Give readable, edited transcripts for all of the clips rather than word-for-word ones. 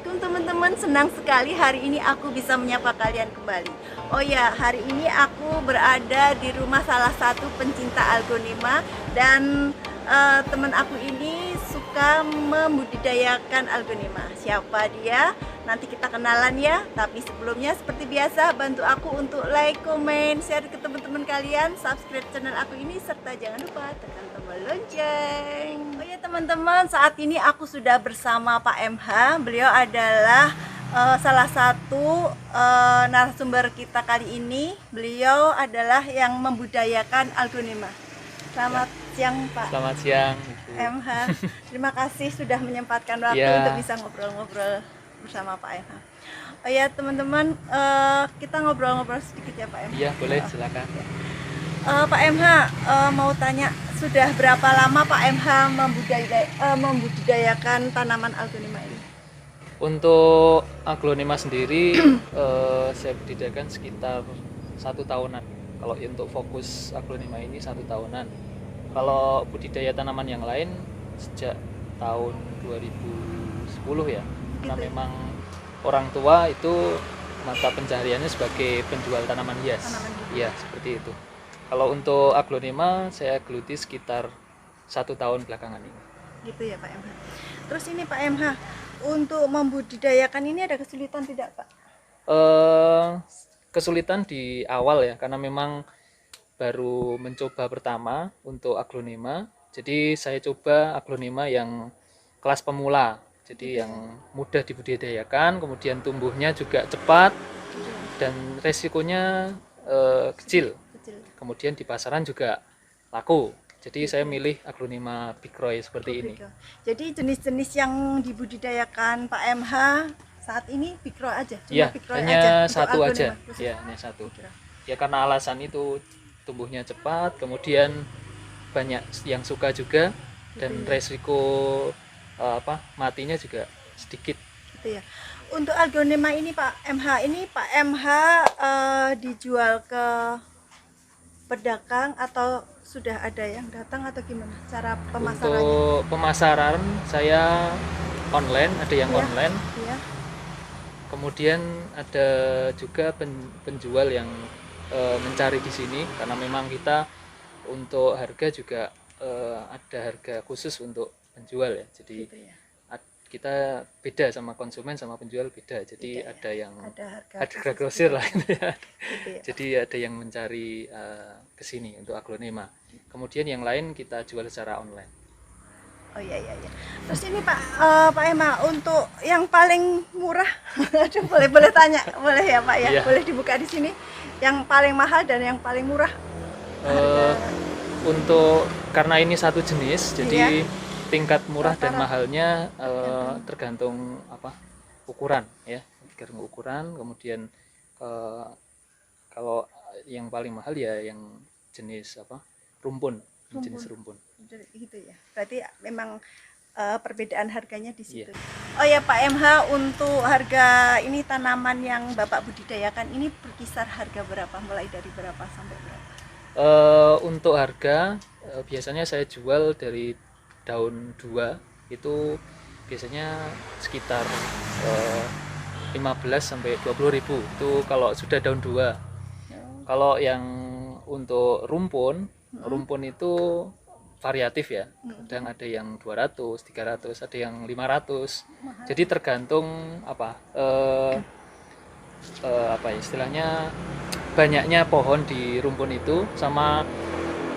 Assalamualaikum teman-teman, senang sekali hari ini aku bisa menyapa kalian kembali. Oh ya, hari ini aku berada di rumah salah satu pencinta Algonema. Dan teman aku ini suka membudidayakan Algonema. Siapa dia? Nanti kita kenalan ya. Tapi sebelumnya seperti biasa, bantu aku untuk like, comment, share ke teman-teman kalian, subscribe channel aku ini, serta jangan lupa tekan tombol lonceng. Oh ya teman-teman, saat ini aku sudah bersama Pak MH. Beliau adalah salah satu narasumber kita kali ini. Beliau adalah yang membudayakan Algonema. Selamat siang Pak. Selamat siang Ibu. MH. Terima kasih sudah menyempatkan waktu untuk bisa ngobrol-ngobrol bersama Pak MH. Oh ya teman-teman, kita ngobrol-ngobrol sedikit ya Pak MH. Iya boleh, silakan. Pak MH, mau tanya, sudah berapa lama Pak MH membudidayakan tanaman Algonema ini? Untuk aglonema sendiri saya budidayakan sekitar 1 tahunan. Kalau untuk fokus aglonema ini 1 tahunan. Kalau budidaya tanaman yang lain sejak tahun 2010 ya. Karena Gitu ya? memang orang tua itu mata pencahariannya sebagai penjual tanaman hias. Tanaman hias. Iya, seperti itu. Kalau untuk aglonema saya geluti sekitar 1 tahun belakangan ini. Gitu ya Pak MH. Terus ini Pak MH, untuk membudidayakan ini ada kesulitan tidak Pak? Kesulitan di awal ya, karena memang baru mencoba pertama untuk aglonema. Jadi saya coba aglonema yang kelas pemula, jadi yang mudah dibudidayakan, kemudian tumbuhnya juga cepat dan resikonya kecil. Kemudian di pasaran juga laku. Jadi saya milih aglonema Bikroy seperti ini. Jadi jenis-jenis yang dibudidayakan Pak MH saat ini Bikroy aja? Cuma Ya, Bikroy hanya untuk satu aja. Algonema khusus? Ya, hanya satu. Ya karena alasan itu tumbuhnya cepat, kemudian banyak yang suka juga, dan resiko matinya juga sedikit. Gitu ya. Untuk Algonema ini Pak MH dijual ke pedagang atau sudah ada yang datang atau gimana cara pemasarannya? Untuk pemasaran saya online, ada yang Ya. online. Iya. Kemudian ada juga penjual yang mencari di sini, karena memang kita untuk harga juga ada harga khusus untuk penjual ya. Jadi Gitu ya. kita beda sama konsumen, sama penjual beda. Jadi Beda ya. ada yang Ada harga grosir lah gitu ya. Gitu ya. Jadi ada yang mencari ke sini untuk aglonema. Kemudian yang lain kita jual secara online. Oh iya. Terus ini Pak Emma, untuk yang paling murah, aduh, boleh tanya, boleh ya Pak ya, Iya. boleh dibuka di sini. Yang paling mahal dan yang paling murah. Untuk karena ini satu jenis, jadi tingkat murah dan Rata-rata. mahalnya tergantung ukuran ya, tergantung ukuran. Kemudian kalau yang paling mahal ya yang jenis rumpun. Jenis rumpun. Gitu ya. Berarti memang perbedaan harganya di situ. Iya. Oh ya Pak MH, untuk harga ini tanaman yang Bapak budidayakan ini berkisar harga berapa? Mulai dari berapa sampai berapa? Untuk harga biasanya saya jual dari daun 2 itu biasanya sekitar 15 sampai 20 ribu itu kalau sudah daun 2. Kalau yang untuk rumpun itu variatif ya. Kadang ada yang 200, 300, ada yang 500. Jadi tergantung istilahnya banyaknya pohon di rumpun itu, sama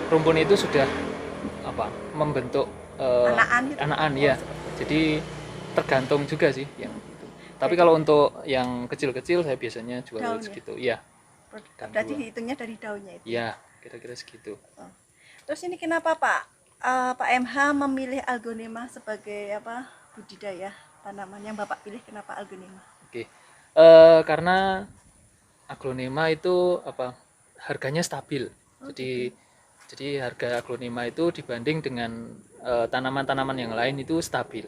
rumpun itu sudah membentuk anakan ya. Jadi tergantung juga sih yang itu. Tapi kalau untuk yang kecil-kecil saya biasanya jual Daun, segitu. Iya. Berarti dihitungnya dari daunnya itu. Iya, kira-kira segitu. Terus ini kenapa Pak MH memilih Algonema sebagai budidaya tanaman yang Bapak pilih? Kenapa Algonema? Oke. Karena aglonema itu harganya stabil. Jadi harga aglonema itu dibanding dengan tanaman-tanaman yang lain itu stabil.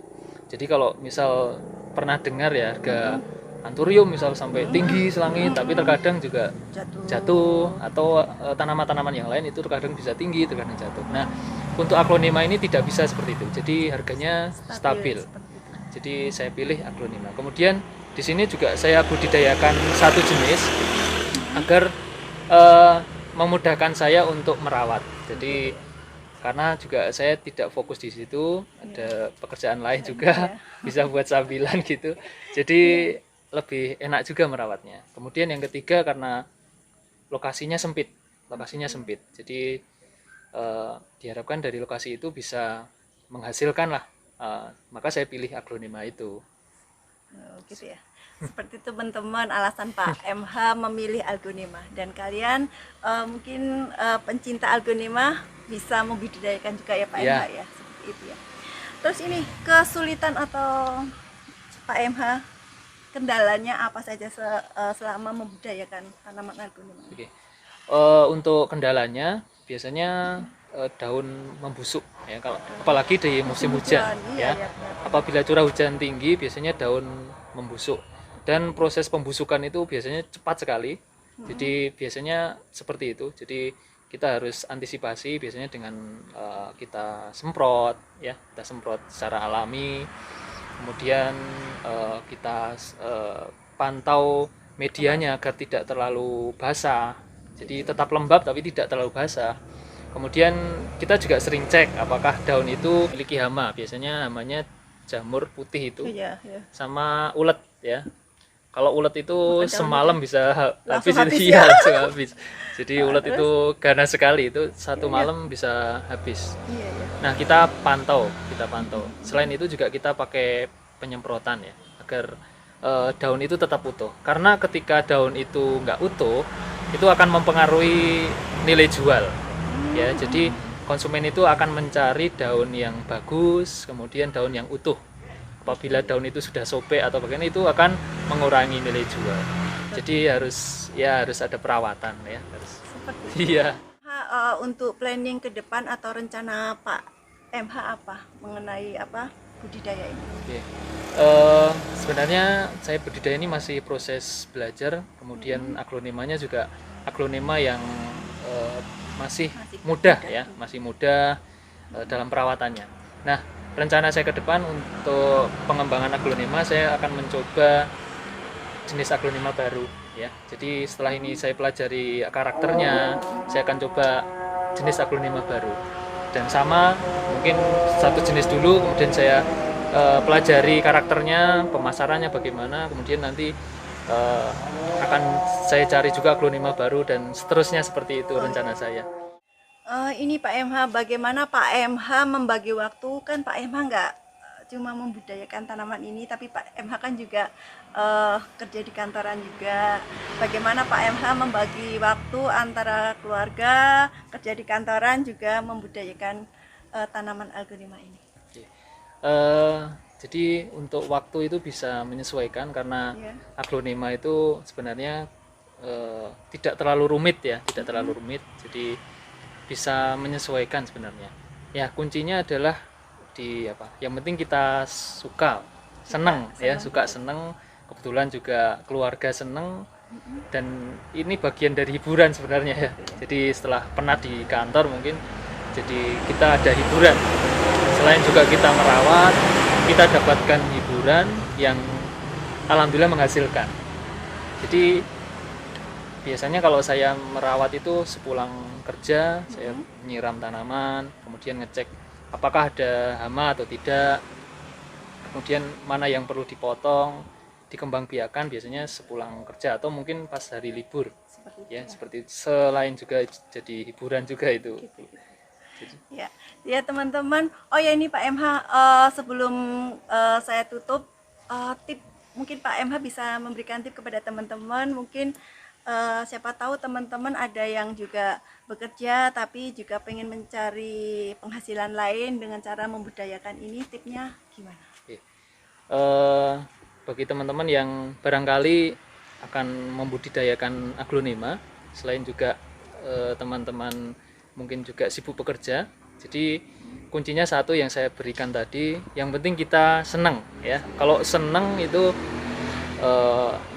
Jadi kalau misal pernah dengar ya harga anturium misal sampai tinggi selangit, tapi terkadang juga jatuh, atau tanaman-tanaman yang lain itu terkadang bisa tinggi, terkadang jatuh. Nah, untuk aglonema ini tidak bisa seperti itu. Jadi harganya stabil. Jadi saya pilih aglonema. Kemudian di sini juga saya budidayakan satu jenis agar memudahkan saya untuk merawat. Jadi karena juga saya tidak fokus di situ, ada pekerjaan lain juga bisa buat sambilan gitu. Jadi lebih enak juga merawatnya. Kemudian yang ketiga karena lokasinya sempit. Jadi diharapkan dari lokasi itu bisa menghasilkan lah. Maka saya pilih aglonema itu. Oh, gitu ya. Seperti teman-teman alasan Pak MH memilih aglonema, dan kalian mungkin pencinta aglonema bisa membudidayakan juga ya Pak Iya. MH ya, seperti itu ya. Terus ini kesulitan atau Pak MH kendalanya apa saja selama membudidayakan tanaman aglonema? Oke. Untuk kendalanya biasanya daun membusuk ya, kalau apalagi di musim hujan Iya, ya. iya, benar. Apabila curah hujan tinggi biasanya daun membusuk, dan proses pembusukan itu biasanya cepat sekali. Jadi biasanya seperti itu. Jadi kita harus antisipasi biasanya dengan kita semprot ya, kita semprot secara alami. Kemudian kita pantau medianya agar tidak terlalu basah. Jadi tetap lembab tapi tidak terlalu basah. Kemudian kita juga sering cek apakah daun itu memiliki hama. Biasanya hamanya jamur putih itu Iya, iya. sama ulet ya. Kalau ulet itu Makan daun semalam bisa habis Langsung habis itu, ya? iya, langsung habis. Jadi ulet itu ganas sekali, itu satu malam bisa habis. Iya, iya. Nah, kita pantau. Selain itu juga kita pakai penyemprotan ya, agar daun itu tetap utuh. Karena ketika daun itu nggak utuh, itu akan mempengaruhi nilai jual. Ya, jadi konsumen itu akan mencari daun yang bagus, kemudian daun yang utuh. Apabila daun itu sudah sobek atau bagaimana, itu akan mengurangi nilai jual. Jadi harus ada perawatan ya, harus. Seperti itu. Iya. Untuk planning ke depan atau rencana Pak MH apa mengenai budidaya ini? Oke. Sebenarnya saya budidaya ini masih proses belajar, kemudian aglonemanya juga aglonema yang masih mudah ya, masih mudah dalam perawatannya. Nah, rencana saya ke depan untuk pengembangan aglonema, saya akan mencoba jenis aglonema baru ya. Jadi setelah ini saya pelajari karakternya, saya akan coba jenis aglonema baru. Dan sama mungkin satu jenis dulu, kemudian saya pelajari karakternya, pemasarannya bagaimana, kemudian nanti akan saya cari juga aglonema baru, dan seterusnya seperti itu rencana saya. Ini Pak MH, bagaimana Pak MH membagi waktu? Kan Pak MH nggak cuma membudidayakan tanaman ini, tapi Pak MH kan juga kerja di kantoran juga. Bagaimana Pak MH membagi waktu antara keluarga, kerja di kantoran, juga membudidayakan tanaman aglonema ini? Jadi untuk waktu itu bisa menyesuaikan, karena aglonema itu sebenarnya tidak terlalu rumit ya, jadi bisa menyesuaikan sebenarnya. Ya, kuncinya adalah di apa? Yang penting kita senang. Kebetulan juga keluarga senang, dan ini bagian dari hiburan sebenarnya ya. Jadi setelah penat di kantor mungkin, jadi kita ada hiburan. Selain juga kita merawat, kita dapatkan hiburan yang alhamdulillah menghasilkan. Jadi biasanya kalau saya merawat itu sepulang kerja, saya nyiram tanaman, kemudian ngecek apakah ada hama atau tidak, kemudian mana yang perlu dipotong, dikembangbiakan biasanya sepulang kerja atau mungkin pas hari libur. Seperti itu. Selain juga jadi hiburan juga itu. Ya teman-teman. Oh ya, ini Pak MH, sebelum saya tutup, tip mungkin Pak MH bisa memberikan tip kepada teman-teman. Mungkin siapa tahu teman-teman ada yang juga bekerja tapi juga pengen mencari penghasilan lain dengan cara membudidayakan ini, tipnya gimana? Bagi teman-teman yang barangkali akan membudidayakan aglonema, selain juga teman-teman mungkin juga sibuk bekerja, jadi kuncinya satu yang saya berikan tadi, yang penting kita senang ya. Kalau senang itu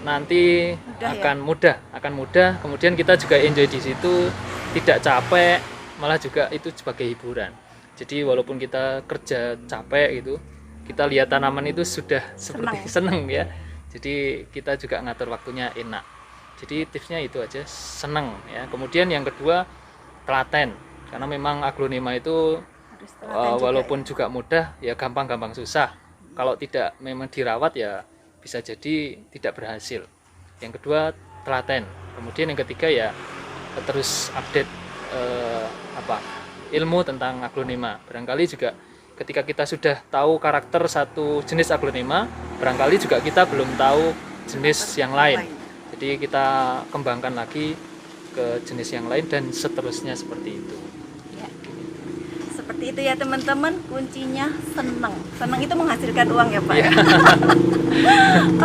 nanti akan mudah, kemudian kita juga enjoy di situ, tidak capek, malah juga itu sebagai hiburan. Jadi walaupun kita kerja capek gitu, kita lihat tanaman itu sudah seperti Senang. seneng ya. Jadi kita juga ngatur waktunya enak. Jadi tipsnya itu aja, seneng ya. Kemudian yang kedua, telaten. Karena memang aglonema itu Harus telaten juga walaupun ya. juga mudah ya gampang-gampang susah. Kalau tidak memang dirawat ya bisa jadi tidak berhasil. Yang kedua, telaten. Kemudian yang ketiga ya terus update ilmu tentang aglonema. Barangkali juga ketika kita sudah tahu karakter satu jenis aglonema, barangkali juga kita belum tahu jenis yang lain. Jadi kita kembangkan lagi ke jenis yang lain dan seterusnya seperti itu. Ya. Seperti itu ya teman-teman, kuncinya senang. Senang itu menghasilkan uang ya Pak. Iya.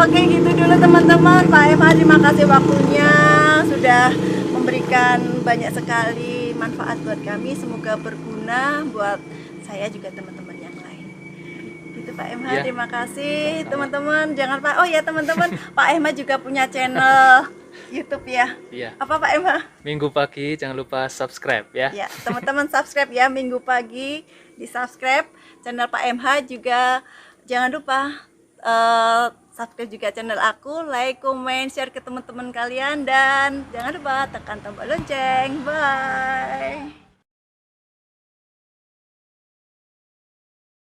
Oke gitu dulu teman-teman. Pak MH terima kasih waktunya sudah memberikan banyak sekali manfaat buat kami. Semoga berguna buat saya juga teman-teman yang lain. Gitu Pak MH, Ya. terima kasih Sama-sama. teman-teman. Jangan Pak, oh ya teman-teman, Pak MH juga punya channel YouTube ya. Iya. Apa Pak MH? Minggu pagi jangan lupa subscribe ya. Ya, teman-teman subscribe ya, Minggu pagi di subscribe channel Pak MH juga. Jangan lupa subscribe juga channel aku, like, comment, share ke teman-teman kalian dan jangan lupa tekan tombol lonceng. Bye.